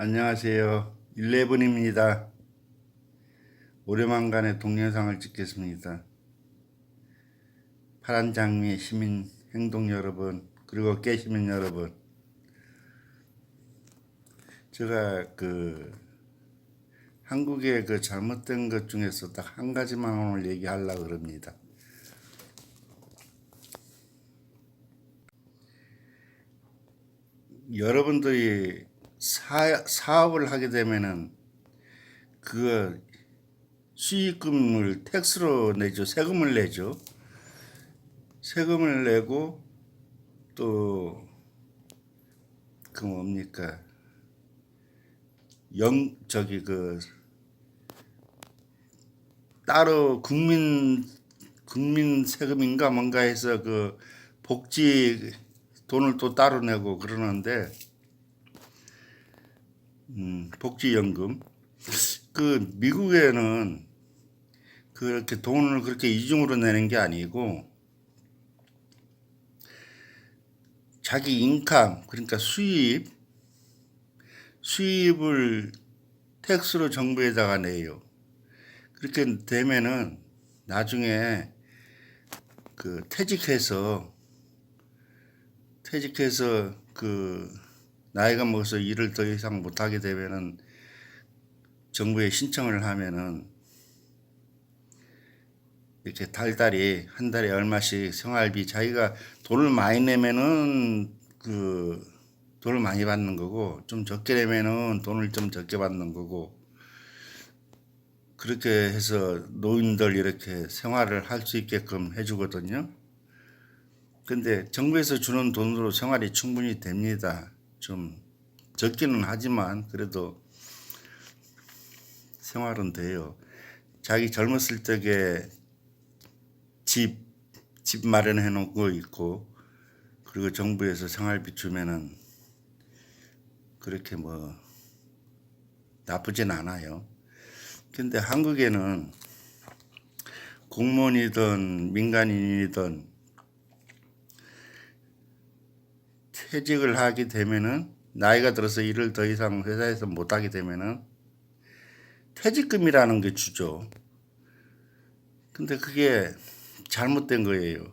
안녕하세요. 11입니다. 오래만간에 동영상을 찍겠습니다. 파란장미 시민 행동 여러분, 그리고 깨시민 여러분, 제가 한국의 잘못된 것 중에서 딱 한 가지만 오늘 얘기하려고 합니다. 여러분들이 사업을 하게 되면은 그 수익금을 텍스로 내죠. 세금을 내죠. 세금을 내고 또 뭡니까? 따로 국민 세금인가 뭔가 해서 복지 돈을 또 따로 내고 그러는데, 복지연금. 미국에는 그렇게 돈을 그렇게 이중으로 내는 게 아니고, 자기 인감, 그러니까 수입을 텍스로 정부에다가 내요. 그렇게 되면은 나중에 퇴직해서 나이가 먹어서 일을 더 이상 못하게 되면은 정부에 신청을 하면은 이렇게 달달이 한 달에 얼마씩 생활비, 자기가 돈을 많이 내면은 돈을 많이 받는 거고, 좀 적게 내면은 돈을 좀 적게 받는 거고, 그렇게 해서 노인들 이렇게 생활을 할 수 있게끔 해주거든요. 근데 정부에서 주는 돈으로 생활이 충분히 됩니다. 좀 적기는 하지만 그래도 생활은 돼요. 자기 젊었을 적에 집 마련해 놓은 거 있고, 그리고 정부에서 생활비 주면은 그렇게 나쁘진 않아요. 근데 한국에는 공무원이든 민간인이든 퇴직을 하게 되면은, 나이가 들어서 일을 더 이상 회사에서 못 하게 되면은 퇴직금이라는 게 주죠. 근데 그게 잘못된 거예요.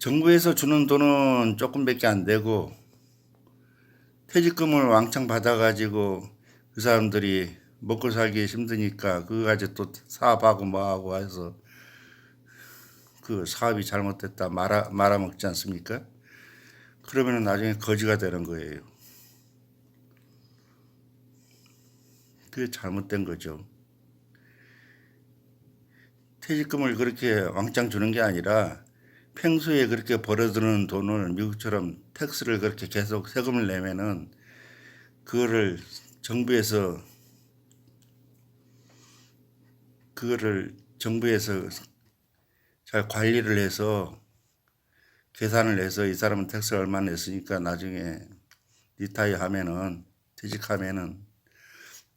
정부에서 주는 돈은 조금밖에 안 되고, 퇴직금을 왕창 받아가지고 그 사람들이 먹고 살기 힘드니까 그거 가지고 또 사업하고 뭐하고 해서 그 사업이 잘못됐다 말아먹지 않습니까? 그러면 나중에 거지가 되는 거예요. 그게 잘못된 거죠. 퇴직금을 그렇게 왕창 주는 게 아니라 평소에 그렇게 벌어들는 돈을 미국처럼 텍스를 그렇게 계속 세금을 내면은 그거를 정부에서 잘 관리를 해서 계산을 해서, 이 사람은 텍스를 얼마 냈으니까 나중에 리타이어 하면은, 퇴직하면은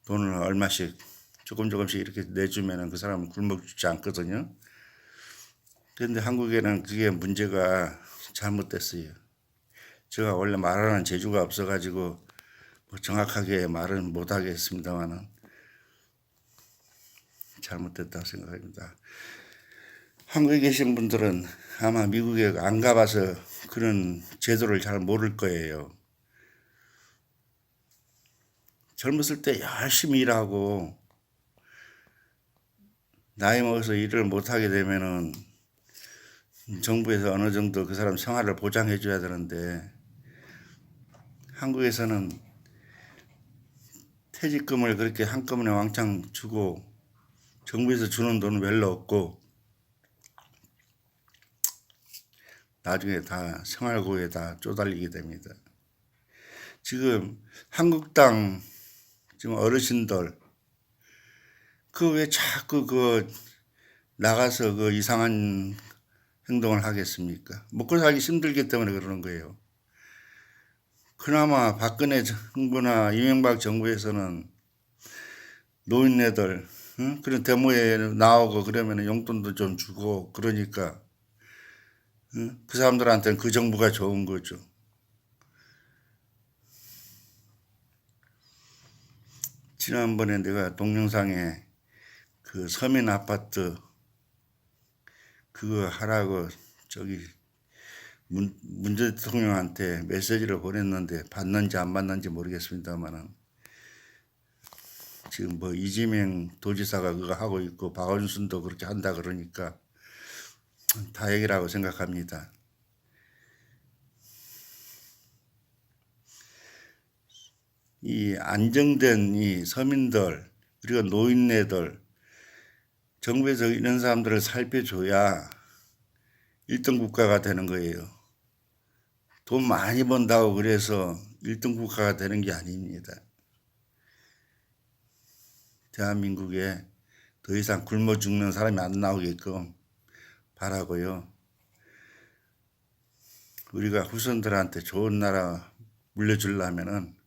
돈을 얼마씩 조금씩 이렇게 내주면은 그 사람은 굶어 죽지 않거든요. 그런데 한국에는 그게 문제가 잘못됐어요. 제가 원래 말하는 재주가 없어가지고 정확하게 말은 못하겠습니다만은 잘못됐다고 생각합니다. 한국에 계신 분들은 아마 미국에 안 가봐서 그런 제도를 잘 모를 거예요. 젊었을 때 열심히 일하고 나이 먹어서 일을 못하게 되면은 정부에서 어느 정도 그 사람 생활을 보장해 줘야 되는데, 한국에서는 퇴직금을 그렇게 한꺼번에 왕창 주고 정부에서 주는 돈은 별로 없고 나중에 다 생활고에 다 쪼달리게 됩니다. 지금 한국당 지금 어르신들 왜 자꾸 나가서 이상한 행동을 하겠습니까? 먹고 살기 힘들기 때문에 그러는 거예요. 그나마 박근혜 정부나 이명박 정부에서는 노인네들 그런 데모에 나오고 그러면 용돈도 좀 주고 그러니까 그 사람들한테는 그 정부가 좋은 거죠. 지난번에 내가 동영상에 그 서민 아파트 그거 하라고 저기 문재인 대통령한테 메시지를 보냈는데 받는지 안 받는지 모르겠습니다만은 지금 뭐 이재명 도지사가 그거 하고 있고 박원순도 그렇게 한다 그러니까 다행이라고 생각합니다. 이 안정된 이 서민들 그리고 노인네들 정부에서 이런 사람들을 살펴줘야 1등 국가가 되는 거예요. 돈 많이 번다고 그래서 1등 국가가 되는 게 아닙니다. 대한민국에 더 이상 굶어 죽는 사람이 안 나오게끔 바라고요. 우리가 후손들한테 좋은 나라 물려주려면은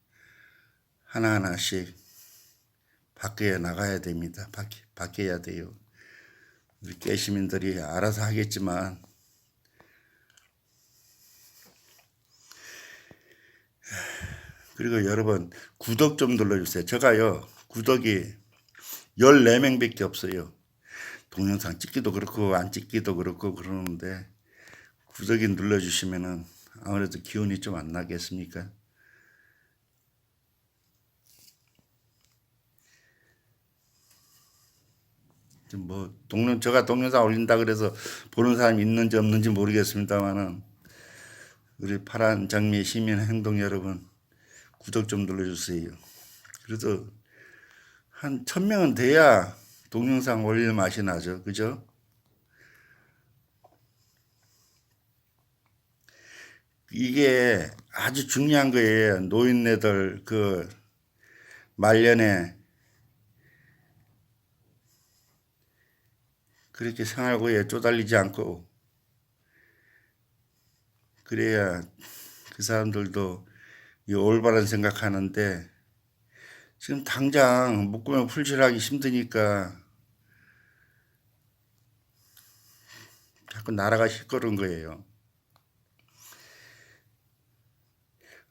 하나하나씩 바뀌어 나가야 됩니다. 바뀌어야 돼요. 우리 깨시민들이 알아서 하겠지만 그리고 여러분 구독 좀 눌러주세요. 제가요 구독이 14명밖에 없어요. 동영상 찍기도 그렇고 안 찍기도 그렇고 그러는데 구독이 눌러주시면은 아무래도 기운이 좀 안 나겠습니까? 뭐 제가 동영상 올린다 그래서 보는 사람이 있는지 없는지 모르겠습니다만은 우리 파란 장미 시민 행동 여러분 구독 좀 눌러주세요. 그래도 한 1000명은 돼야 동영상 올릴 맛이 나죠. 그죠? 이게 아주 중요한 거예요. 노인네들 그 말년에 그렇게 생활고에 쪼달리지 않고 그래야 그 사람들도 이 올바른 생각하는데 지금 당장 묶으면 풀칠하기 힘드니까 자꾸 나라가 시끄러운 거예요.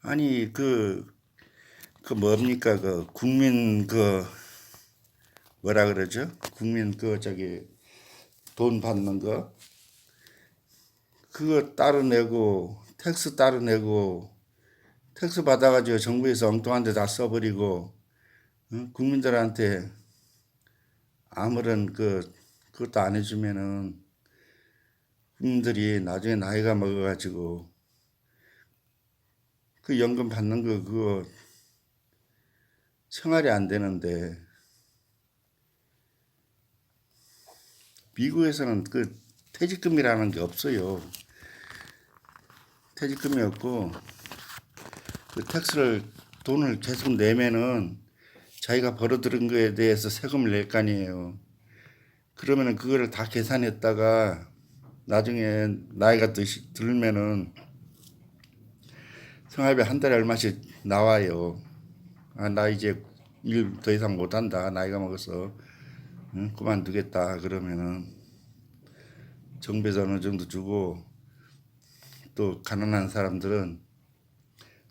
아니 그 뭡니까 그 국민 그 뭐라 그러죠? 국민 그 저기 돈 받는 거 그거 따로 내고 텍스 따로 내고 텍스 받아가지고 정부에서 엉뚱한 데 다 써버리고 국민들한테 아무런 그것도 안 해주면은 국민들이 나중에 나이가 먹어가지고 그 연금 받는 거 그거 생활이 안 되는데 미국에서는 그 퇴직금이라는 게 없어요. 퇴직금이 없고 그 텍스를 돈을 계속 내면은 자기가 벌어들인 거에 대해서 세금을 낼 거 아니에요. 그러면은 그거를 다 계산했다가 나중에 나이가 들면은 생활비 한 달에 얼마씩 나와요. 아, 나 이제 일 더 이상 못한다. 나이가 먹어서 그만두겠다. 그러면은 정부에서 어느 정도 주고 또 가난한 사람들은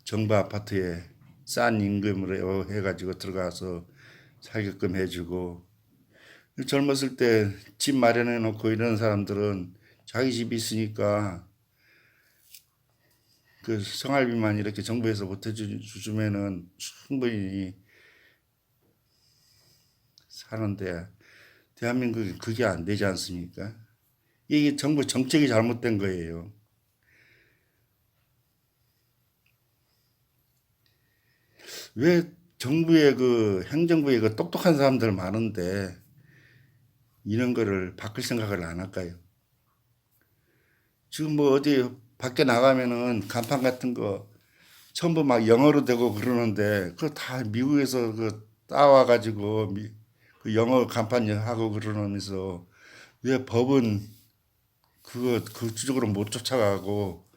정부 아파트에 싼 임금으로 해가지고 들어가서 살게끔 해주고 젊었을 때 집 마련해 놓고 이런 사람들은 자기 집이 있으니까 그 생활비만 이렇게 정부에서 보태주면은 충분히 사는데 대한민국이 그게 안 되지 않습니까? 이게 정부 정책이 잘못된 거예요. 왜 정부의 그 행정부에 그 똑똑한 사람들 많은데 이런 거를 바꿀 생각을 안 할까요? 지금 뭐 어디 밖에 나가면은 간판 같은 거 전부 막 영어로 되고 그러는데 그거 다 미국에서 그 따와가지고 그 영어 간판 하고 그러면서 왜 법은 그거 그쪽으로 못 쫓아가고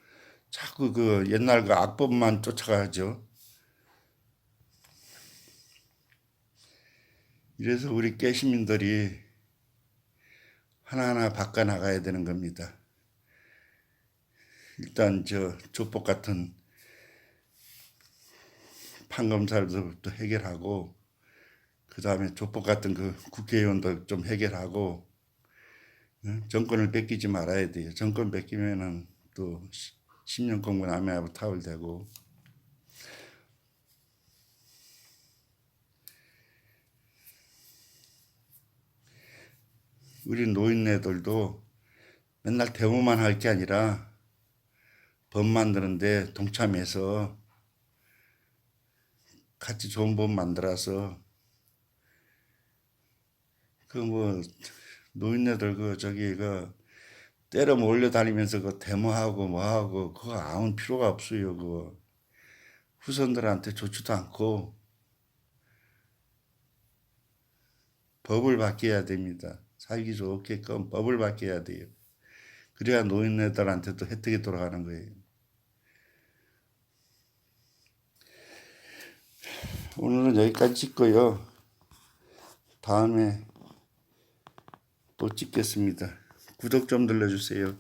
자꾸 그 옛날 그 악법만 쫓아가죠. 이래서 우리 깨시민들이 하나하나 바꿔 나가야 되는 겁니다. 일단 저 조폭 같은 판검사들부터 해결하고 그 다음에 조폭 같은 그 국회의원들 좀 해결하고, 정권을 뺏기지 말아야 돼요. 정권 뺏기면은 또 10년 공군 아메하고 타월되고. 우리 노인네들도 맨날 데모만 할 게 아니라 법 만드는데 동참해서 같이 좋은 법 만들어서 그 뭐 노인네들 그 저기 그 때려 몰려다니면서 그 데모하고 뭐하고 그거 아무 필요가 없어요. 그거 후손들한테 좋지도 않고 법을 바뀌어야 됩니다. 살기 좋게끔 법을 바뀌어야 돼요. 그래야 노인네들한테도 혜택이 돌아가는 거예요. 오늘은 여기까지 찍고요. 다음에 또 찍겠습니다. 구독 좀 눌러주세요.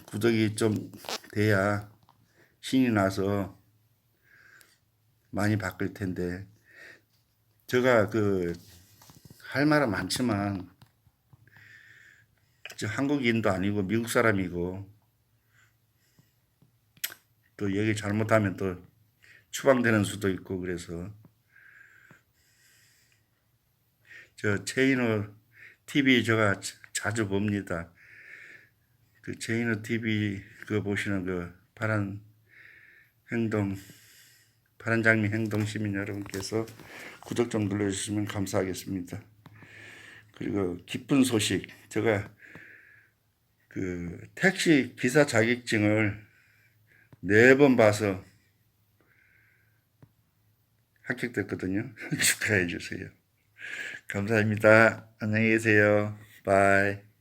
구독이 좀 돼야 신이 나서 많이 바뀔 텐데, 제가 그 할 말은 많지만 저 한국인도 아니고 미국 사람이고 또 얘기 잘못하면 또 추방되는 수도 있고, 그래서 저 체이너 TV 제가 자주 봅니다. 그 체이너 TV 그 보시는 그 파란 장미 행동 시민 여러분께서 구독 좀 눌러주시면 감사하겠습니다. 그리고 기쁜 소식, 제가 그 택시 기사 자격증을 4번 봐서 합격됐거든요. 축하해 주세요. 감사합니다. 안녕히 계세요. 바이.